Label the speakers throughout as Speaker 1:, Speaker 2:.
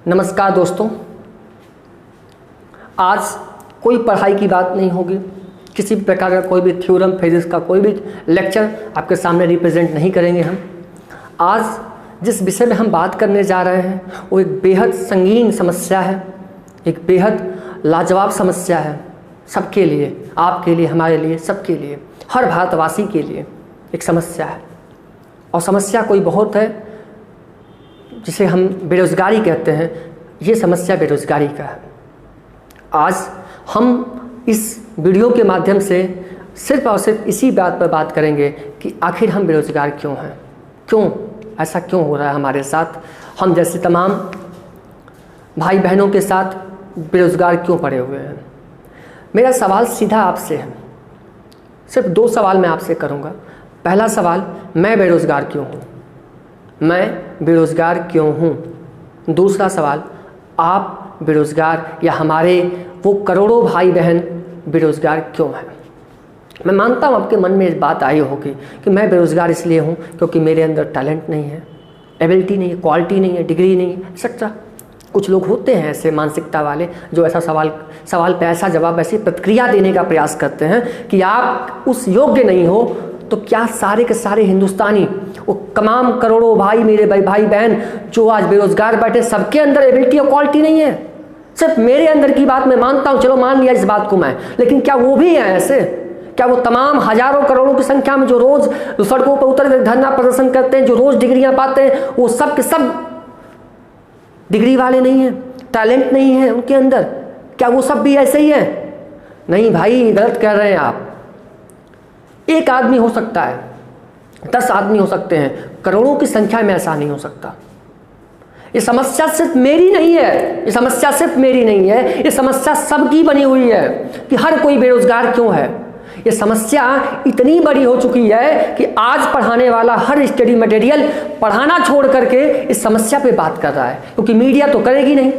Speaker 1: नमस्कार दोस्तों, आज कोई पढ़ाई की बात नहीं होगी। किसी भी प्रकार का कोई भी थ्योरम फिजिक्स का कोई भी लेक्चर आपके सामने रिप्रेजेंट नहीं करेंगे। हम आज जिस विषय में हम बात करने जा रहे हैं वो एक बेहद संगीन समस्या है, एक बेहद लाजवाब समस्या है। सबके लिए, आपके लिए, हमारे लिए, सबके लिए, हर भारतवासी के लिए एक समस्या है। और समस्या कोई बहुत है जिसे हम बेरोज़गारी कहते हैं। ये समस्या बेरोज़गारी का है। आज हम इस वीडियो के माध्यम से सिर्फ और सिर्फ इसी बात पर बात करेंगे कि आखिर हम बेरोज़गार क्यों हैं, क्यों ऐसा क्यों हो रहा है हमारे साथ, हम जैसे तमाम भाई बहनों के साथ बेरोज़गार क्यों पड़े हुए हैं। मेरा सवाल सीधा आपसे है, सिर्फ दो सवाल मैं आपसे करूँगा। पहला सवाल, मैं बेरोज़गार क्यों हूँ, मैं बेरोज़गार क्यों हूँ। दूसरा सवाल, आप बेरोज़गार या हमारे वो करोड़ों भाई बहन बेरोज़गार क्यों हैं। मैं मानता हूँ आपके मन में इस बात आई होगी कि मैं बेरोज़गार इसलिए हूँ क्योंकि मेरे अंदर टैलेंट नहीं है, एबिलिटी नहीं है, क्वालिटी नहीं है, डिग्री नहीं है, एक्सेट्रा। कुछ लोग होते हैं ऐसे मानसिकता वाले जो ऐसा सवाल पे ऐसा जवाब, ऐसी प्रतिक्रिया देने का प्रयास करते हैं कि आप उस योग्य नहीं हो। तो क्या सारे के सारे हिंदुस्तानी, वो तमाम करोड़ों भाई, मेरे भाई बहन जो आज बेरोजगार बैठे, सबके अंदर एबिलिटी और क्वालिटी नहीं है? सिर्फ मेरे अंदर की बात मैं मानता हूँ, चलो मान लिया इस बात को मैं, लेकिन क्या वो भी हैं ऐसे? क्या वो तमाम हजारों करोड़ों की संख्या में जो रोज सड़कों पर उतर कर धरना प्रदर्शन करते हैं, जो रोज डिग्रियां पाते हैं, वो सब के सब डिग्री वाले नहीं हैं, टैलेंट नहीं है उनके अंदर? क्या वो सब भी ऐसे ही है? नहीं भाई, गलत कह रहे हैं आप। एक आदमी हो सकता है, 10 आदमी हो सकते हैं, करोड़ों की संख्या में ऐसा नहीं हो सकता। ये समस्या सिर्फ मेरी नहीं है, ये समस्या सिर्फ मेरी नहीं है, ये समस्या सबकी बनी हुई है कि हर कोई बेरोजगार क्यों है। ये समस्या इतनी बड़ी हो चुकी है कि आज पढ़ाने वाला हर स्टडी मटेरियल पढ़ाना छोड़ करके इस समस्या पे बात कर रहा है, क्योंकि मीडिया तो करेगी नहीं,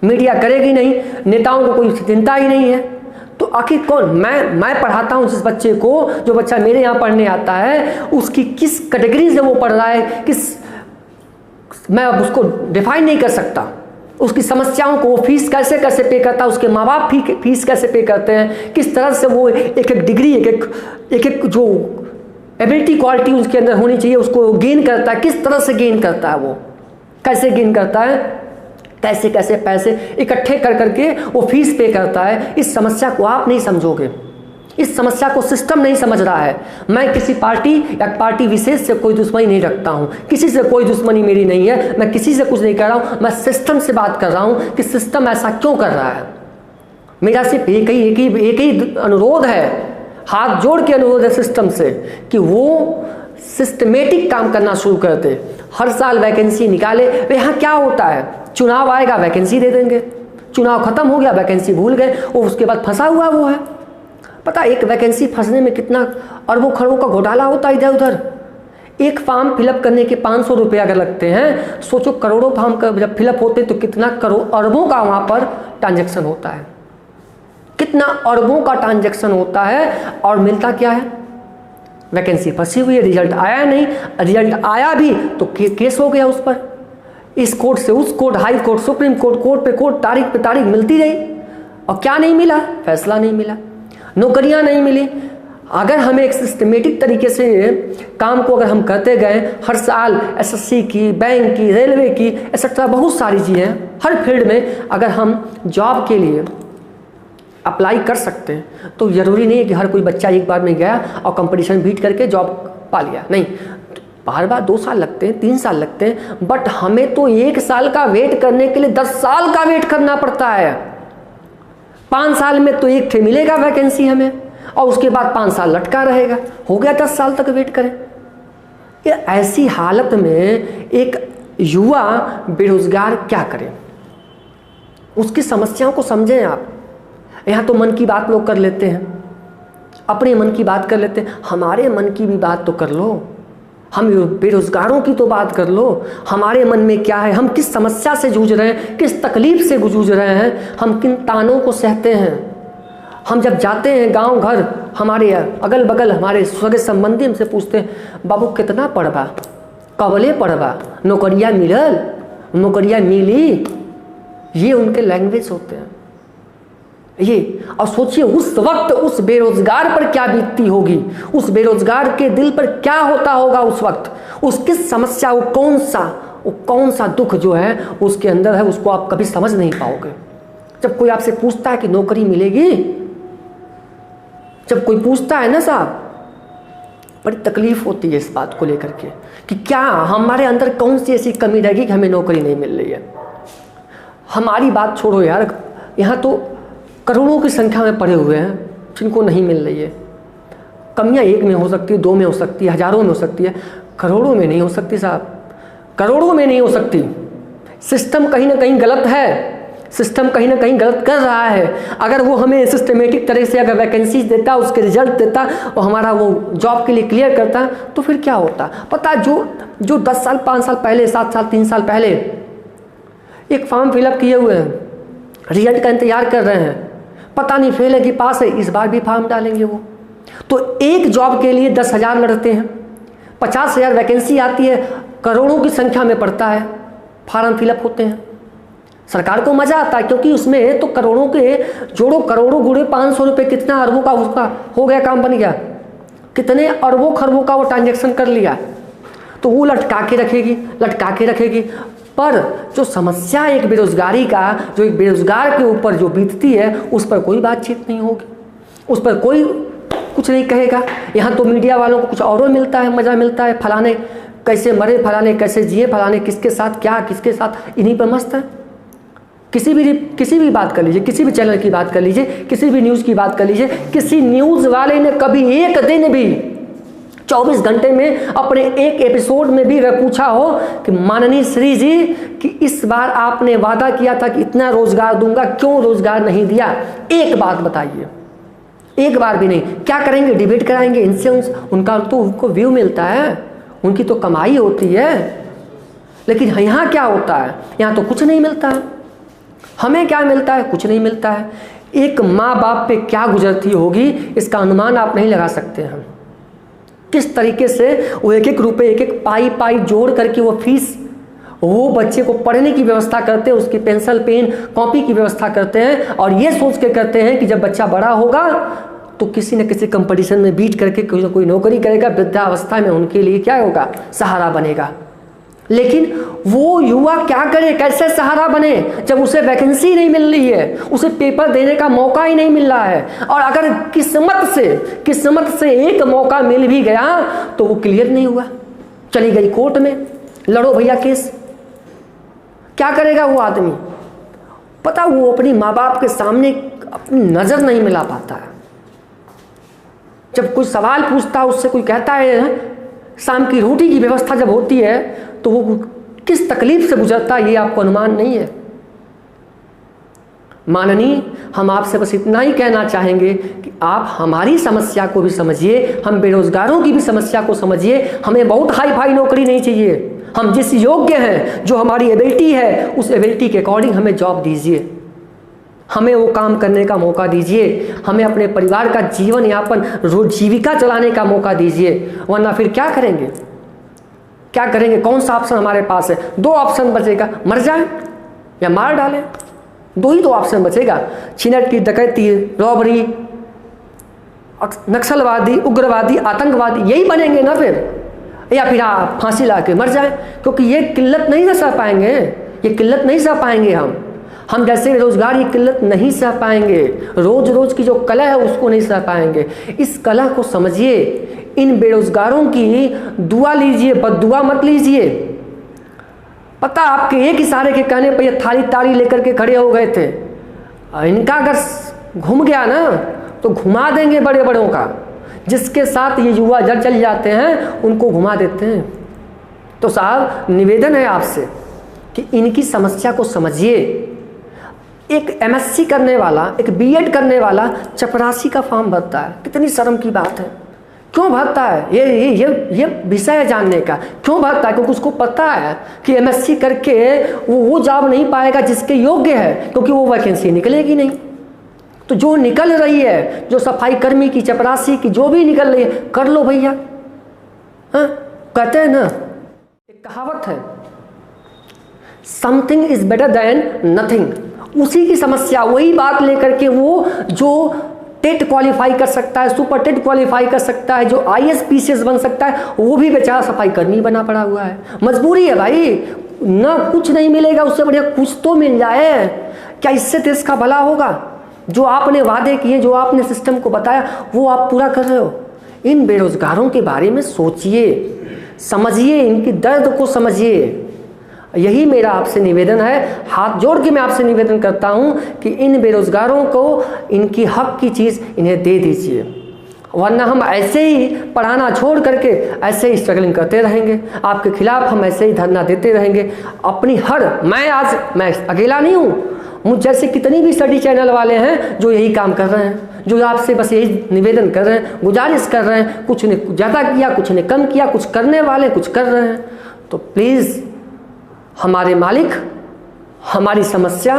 Speaker 1: मीडिया करेगी नहीं, नेताओं को कोई चिंता ही नहीं है। तो आखिर कौन? मैं पढ़ाता हूँ जिस बच्चे को, जो बच्चा मेरे यहाँ पढ़ने आता है, उसकी किस कैटेगरी से वो पढ़ रहा है, मैं अब उसको डिफाइन नहीं कर सकता। उसकी समस्याओं को वो फीस कैसे कैसे पे करता है, उसके माँ बाप फीस कैसे पे करते हैं, किस तरह से वो एक डिग्री, एक जो एबिलिटी क्वालिटी उसके अंदर होनी चाहिए उसको गेन करता है, किस तरह से गेन करता है, वो कैसे गेन करता है, कैसे कैसे पैसे इकट्ठे कर करके वो फीस पे करता है। इस समस्या को आप नहीं समझोगे, इस समस्या को सिस्टम नहीं समझ रहा है। मैं किसी पार्टी या पार्टी विशेष से कोई दुश्मनी नहीं रखता हूँ, किसी से कोई दुश्मनी मेरी नहीं है, मैं किसी से कुछ नहीं कर रहा हूँ, मैं सिस्टम से बात कर रहा हूँ कि सिस्टम ऐसा क्यों कर रहा है। मेरा सिर्फ एक ही अनुरोध है, हाथ जोड़ के अनुरोध है सिस्टम से कि वो सिस्टमेटिक काम करना शुरू कर दे। हर साल वैकेंसी निकाले। यहाँ क्या होता है, चुनाव आएगा वैकेंसी दे देंगे, चुनाव खत्म हो गया वैकेंसी भूल गए, और उसके बाद फंसा हुआ वो है। पता एक वैकेंसी फंसने में कितना अरबों खरबों का घोटाला होता है इधर उधर। एक फॉर्म फिलअप करने के 500 रुपये अगर लगते हैं, सोचो करोड़ों फॉर्म का जब फिलअप होते तो कितना अरबों का वहाँ पर ट्रांजेक्शन होता है, कितना अरबों का ट्रांजेक्शन होता है। और मिलता क्या है? वैकेंसी फंसी हुई है, रिजल्ट आया नहीं, रिजल्ट आया भी तो केस हो गया उस पर, इस कोर्ट से उस court, high court, supreme court, court पे कोर्ट, तारीख पे तारीख मिलती रही, और क्या नहीं मिला? फैसला नहीं मिला, नौकरियां नहीं मिली। अगर हमें एक सिस्टमेटिक तरीके से काम को अगर हम करते गए, हर साल एसएससी की, बैंक की, रेलवे की, एक्सेट्रा बहुत सारी चीज़ें, हर फील्ड में अगर हम जॉब के लिए अप्लाई कर सकते हैं, तो ज़रूरी नहीं है कि हर कोई बच्चा एक बार में गया और कंपटीशन बीट करके जॉब पा लिया। नहीं, बार बार 2 साल लगते हैं, 3 साल लगते हैं, बट हमें तो 1 साल का वेट करने के लिए 10 साल का वेट करना पड़ता है। 5 साल में तो एक मिलेगा वैकेंसी हमें, और उसके बाद 5 साल लटका रहेगा, हो गया 10 साल तक वेट करें। ये ऐसी हालत में एक युवा बेरोजगार क्या करे? उसकी समस्याओं को समझें आप। यहाँ तो मन की बात लोग कर लेते हैं, अपने मन की बात कर लेते हैं, हमारे मन की भी बात तो कर लो। हम बेरोजगारों की तो बात कर लो, हमारे मन में क्या है, हम किस समस्या से जूझ रहे हैं, किस तकलीफ से जूझ रहे हैं, हम किन तानों को सहते हैं। हम जब जाते हैं गांव घर, हमारे अगल बगल हमारे सगे संबंधी हमसे पूछते हैं, बाबू कितना पढ़बा, कबले पढ़बा, नौकरिया मिलल, नौकरियां मिली, ये उनके लैंग्वेज होते हैं ये। और सोचिए उस वक्त उस बेरोजगार पर क्या बीतती होगी, उस बेरोजगार के दिल पर क्या होता होगा उस वक्त, उसकी समस्या, वो कौन सा दुख जो है उसके अंदर है, उसको आप कभी समझ नहीं पाओगे। जब कोई आपसे पूछता है कि नौकरी मिलेगी, जब कोई पूछता है ना साहब, बड़ी तकलीफ होती है इस बात को लेकर के कि क्या हमारे अंदर कौन सी ऐसी कमी रहेगी कि हमें नौकरी नहीं मिल रही है। हमारी बात छोड़ो यार, यहाँ तो करोड़ों की संख्या में पड़े हुए हैं जिनको नहीं मिल रही है। कमियाँ एक में हो सकती है, दो में हो सकती है, हजारों में हो सकती है, करोड़ों में नहीं हो सकती साहब, करोड़ों में नहीं हो सकती। सिस्टम कहीं ना कहीं गलत है, सिस्टम कहीं ना कहीं गलत कर रहा है। अगर वो हमें सिस्टमेटिक तरह से अगर वैकेंसीज देता, उसके रिजल्ट देता और हमारा वो जॉब के लिए क्लियर करता, तो फिर क्या होता पता। जो 10 साल 5 साल पहले, 7 साल 3 साल पहले एक फॉर्म फिलअप किए हुए हैं, रिजल्ट का इंतजार कर रहे हैं, पता नहीं फेल है कि पास है, इस बार भी फॉर्म डालेंगे वो। तो एक जॉब के लिए 10,000 लड़ते हैं, 50,000 वैकेंसी आती है, करोड़ों की संख्या में पड़ता है, फॉर्म फिलअप होते हैं। सरकार को मजा आता है क्योंकि उसमें तो करोड़ों के जोड़ो, करोड़ों गुणे 500 रुपये, कितना अरबों का उसका हो गया, काम बन गया, कितने अरबों खरबों का वो ट्रांजेक्शन कर लिया, तो वो लटका के रखेगी। पर जो समस्या एक बेरोजगारी का, जो एक बेरोजगार के ऊपर जो बीतती है, उस पर कोई बातचीत नहीं होगी, उस पर कोई कुछ नहीं कहेगा। यहाँ तो मीडिया वालों को कुछ और मिलता है, मज़ा मिलता है, फलाने कैसे मरे, फलाने कैसे जिए, फलाने किसके साथ क्या, किसके साथ, इन्हीं पर मस्त है। किसी भी बात कर लीजिए, किसी भी चैनल की बात कर लीजिए, किसी भी न्यूज़ की बात कर लीजिए, किसी न्यूज़ वाले ने कभी एक दिन भी 24 घंटे में अपने एक एपिसोड में भी अगर पूछा हो कि माननीय श्री जी कि इस बार आपने वादा किया था कि इतना रोजगार दूंगा, क्यों रोजगार नहीं दिया, एक बात बताइए, एक बार भी नहीं। क्या करेंगे, डिबेट कराएंगे इनसे, उनका तो उनको व्यू मिलता है, उनकी तो कमाई होती है। लेकिन यहाँ क्या होता है, यहाँ तो कुछ नहीं मिलता है। हमें क्या मिलता है, कुछ नहीं मिलता है। एक माँ बाप पे क्या गुजरती होगी इसका अनुमान आप नहीं लगा सकते हैं। किस तरीके से वो एक एक रुपए, एक एक पाई जोड़ करके वो फीस, वो बच्चे को पढ़ने की व्यवस्था करते हैं, उसकी पेंसिल पेन कॉपी की व्यवस्था करते हैं, और ये सोच के करते हैं कि जब बच्चा बड़ा होगा तो किसी न किसी कंपटीशन में बीट करके कोई ना कोई नौकरी करेगा, वृद्धावस्था में उनके लिए क्या होगा, सहारा बनेगा। लेकिन वो युवा क्या करे, कैसे सहारा बने जब उसे वैकेंसी नहीं मिल रही है, उसे पेपर देने का मौका ही नहीं मिल रहा है। और अगर किस्मत से एक मौका मिल भी गया तो वो क्लियर नहीं हुआ, चली गई कोर्ट में, लड़ो भैया केस। क्या करेगा वो आदमी, पता वो अपनी माँ बाप के सामने अपनी नजर नहीं मिला पाता है। जब कोई सवाल पूछता है, उससे कोई कहता है शाम की रोटी की व्यवस्था जब होती है, तो वो किस तकलीफ से गुजरता है ये आपको अनुमान नहीं है। माननीय, हम आपसे बस इतना ही कहना चाहेंगे कि आप हमारी समस्या को भी समझिए, हम बेरोजगारों की भी समस्या को समझिए। हमें बहुत हाई फाई नौकरी नहीं चाहिए, हम जिस योग्य हैं, जो हमारी एबिलिटी है, उस एबिलिटी के अकॉर्डिंग हमें जॉब दीजिए, हमें वो काम करने का मौका दीजिए, हमें अपने परिवार का जीवन यापन, जीविका चलाने का मौका दीजिए। वरना फिर क्या करेंगे, क्या करेंगे, कौन सा ऑप्शन हमारे पास है? 2 ऑप्शन बचेगा, मर जाए या मार डालें, 2 ही तो ऑप्शन बचेगा। छिनट, डकैती, रॉबरी, नक्सलवादी, उग्रवादी, आतंकवादी, यही बनेंगे ना फिर। या फिर आप फांसी ला के मर जाए, क्योंकि ये किल्लत नहीं सह पाएंगे, ये किल्लत नहीं सह पाएंगे हम जैसे बेरोजगार ये किल्लत नहीं सह पाएंगे, रोज रोज की जो कला है उसको नहीं सह पाएंगे। इस कला को समझिए, इन बेरोजगारों की दुआ लीजिए, बद्दुआ मत लीजिए। पता आपके एक इशारे के कहने पर ये थाली ताली लेकर के खड़े हो गए थे, इनका अगर घूम गया ना तो घुमा देंगे बड़े बड़ों का। जिसके साथ ये युवा जड़ चल जाते हैं उनको घुमा देते हैं। तो साहब निवेदन है आपसे कि इनकी समस्या को समझिए। एक एमएससी करने वाला, एक बीएड करने वाला चपरासी का फॉर्म भरता है, कितनी शर्म की बात है। क्यों भरता है? ये विषय है जानने का। क्यों भरता है? क्योंकि उसको पता है कि एमएससी करके वो जॉब नहीं पाएगा जिसके योग्य है, क्योंकि वो वैकेंसी निकलेगी नहीं। तो जो निकल रही है, जो सफाई कर्मी की, चपरासी की, जो भी निकल रही है, कर लो भैया। हाँ, कहते हैं ना, एक कहावत है something is better than nothing. उसी की समस्या, वही बात लेकर के वो जो टेट क्वालिफाई कर सकता है, सुपर टेट क्वालिफाई कर सकता है, जो IAS PCS बन सकता है, वो भी बेचारा सफाई कर्मी बना पड़ा हुआ है। मजबूरी है भाई, ना कुछ नहीं मिलेगा, उससे बढ़िया कुछ तो मिल जाए। क्या इससे देश का भला होगा? जो आपने वादे किए, जो आपने सिस्टम को बताया, वो आप पूरा कर रहे हो। इन बेरोजगारों के बारे में सोचिए, समझिए, इनकी दर्द को समझिए। यही मेरा आपसे निवेदन है, हाथ जोड़ के मैं आपसे निवेदन करता हूं कि इन बेरोजगारों को इनकी हक की चीज़ इन्हें दे दीजिए, वरना हम ऐसे ही पढ़ाना छोड़ करके ऐसे ही स्ट्रगलिंग करते रहेंगे। आपके खिलाफ हम ऐसे ही धरना देते रहेंगे। अपनी मैं अकेला नहीं हूँ, मुझ जैसे कितनी भी स्टडी चैनल वाले हैं जो यही काम कर रहे हैं, जो आपसे बस यही निवेदन कर रहे हैं, गुजारिश कर रहे हैं। कुछ ने ज़्यादा किया, कुछ ने कम किया, कुछ करने वाले कुछ कर रहे हैं। तो प्लीज़ हमारे मालिक हमारी समस्या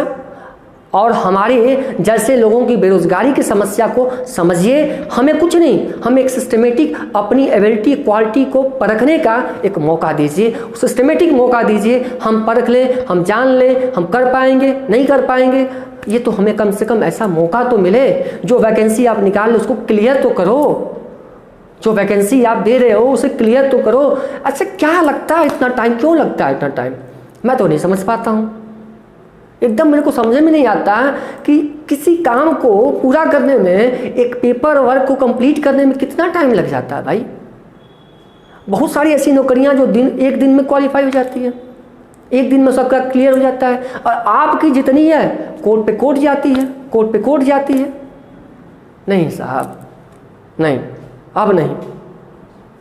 Speaker 1: और हमारे जैसे लोगों की बेरोजगारी की समस्या को समझिए। हमें कुछ नहीं, हमें एक सिस्टमेटिक अपनी एबिलिटी क्वालिटी को परखने का एक मौका दीजिए, सिस्टमेटिक मौका दीजिए। हम परख लें, हम जान लें, हम कर पाएंगे नहीं कर पाएंगे, ये तो हमें कम से कम ऐसा मौका तो मिले। जो वैकेंसी आप निकाल लो उसको क्लियर तो करो, जो वैकेंसी आप दे रहे हो उसे क्लियर तो करो। अच्छा क्या लगता है इतना टाइम, क्यों लगता है इतना टाइम? मैं तो नहीं समझ पाता हूँ, एकदम मेरे को समझ में नहीं आता कि किसी काम को पूरा करने में, एक पेपर वर्क को कंप्लीट करने में कितना टाइम लग जाता है भाई। बहुत सारी ऐसी नौकरियां जो एक दिन में क्वालिफाई हो जाती है, एक दिन में सबका क्लियर हो जाता है, और आपकी जितनी है कोर्ट पे कोर्ट जाती है, कोर्ट पे कोर्ट जाती है। नहीं साहब, नहीं, अब नहीं।